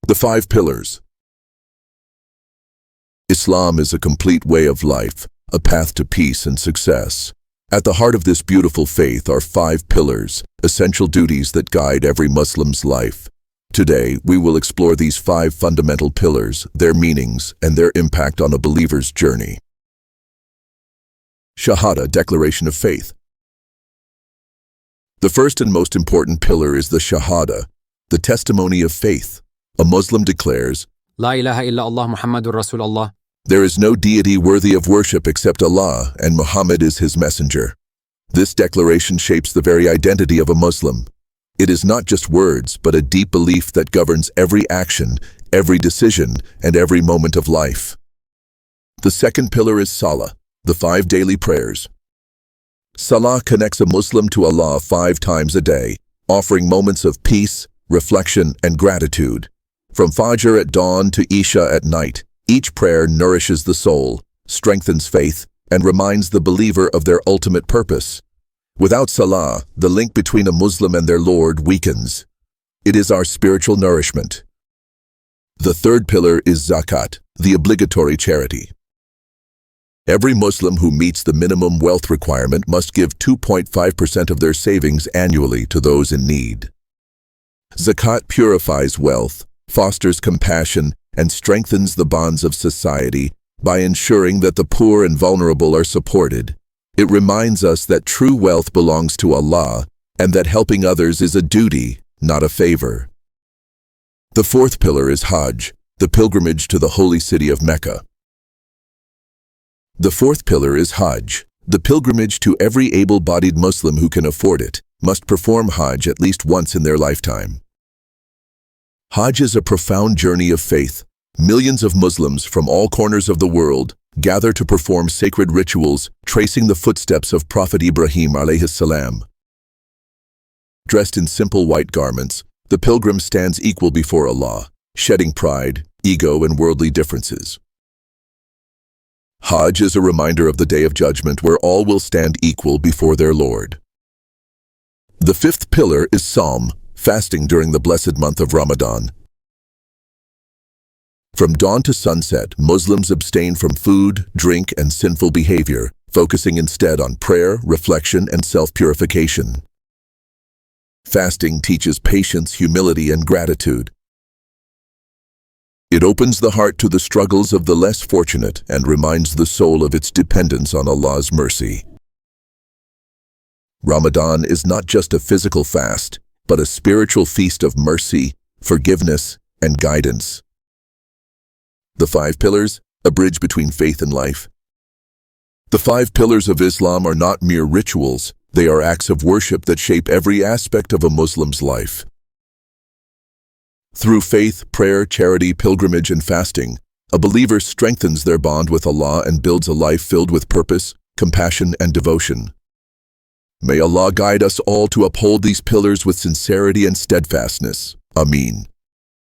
The 5 pillars. Islam is a complete way of life, a path to peace and success. At the heart of this beautiful faith are 5 pillars, essential duties that guide every Muslim's life. Today, we will explore these 5 fundamental pillars, their meanings, and their impact on a believer's journey. Shahada, declaration of faith. The first and most important pillar is the Shahada, the testimony of faith. A Muslim declares, La ilaha illallah Muhammadur Rasulullah. There is no deity worthy of worship except Allah, and Muhammad is his messenger. This declaration shapes the very identity of a Muslim. It is not just words, but a deep belief that governs every action, every decision, and every moment of life. The second pillar is Salah, the 5 daily prayers. Salah connects a Muslim to Allah 5 times a day, offering moments of peace, reflection, and gratitude. From Fajr at dawn to Isha at night, each prayer nourishes the soul, strengthens faith, and reminds the believer of their ultimate purpose. Without Salah, the link between a Muslim and their Lord weakens. It is our spiritual nourishment. The third pillar is Zakat, the obligatory charity. Every Muslim who meets the minimum wealth requirement must give 2.5% of their savings annually to those in need. Zakat purifies wealth, fosters compassion, and strengthens the bonds of society by ensuring that the poor and vulnerable are supported. It reminds us that true wealth belongs to Allah and that helping others is a duty, not a favor. The fourth pillar is Hajj, the pilgrimage to the holy city of Mecca. The fourth pillar is Hajj, the pilgrimage to every able-bodied Muslim who can afford it, must perform Hajj at least once in their lifetime. Hajj is a profound journey of faith. Millions of Muslims from all corners of the world gather to perform sacred rituals, tracing the footsteps of Prophet Ibrahim alayhis salam. Dressed in simple white garments, the pilgrim stands equal before Allah, shedding pride, ego, and worldly differences. Hajj is a reminder of the Day of Judgment where all will stand equal before their Lord. The fifth pillar is Sawm, fasting during the blessed month of Ramadan. From dawn to sunset, Muslims abstain from food, drink, and sinful behavior, focusing instead on prayer, reflection, and self-purification. Fasting teaches patience, humility, and gratitude. It opens the heart to the struggles of the less fortunate and reminds the soul of its dependence on Allah's mercy. Ramadan is not just a physical fast, but a spiritual feast of mercy, forgiveness, and guidance. The 5 pillars, a bridge between faith and life. The 5 pillars of Islam are not mere rituals, they are acts of worship that shape every aspect of a Muslim's life. Through faith, prayer, charity, pilgrimage, and fasting, a believer strengthens their bond with Allah and builds a life filled with purpose, compassion, and devotion. May Allah guide us all to uphold these pillars with sincerity and steadfastness. Ameen.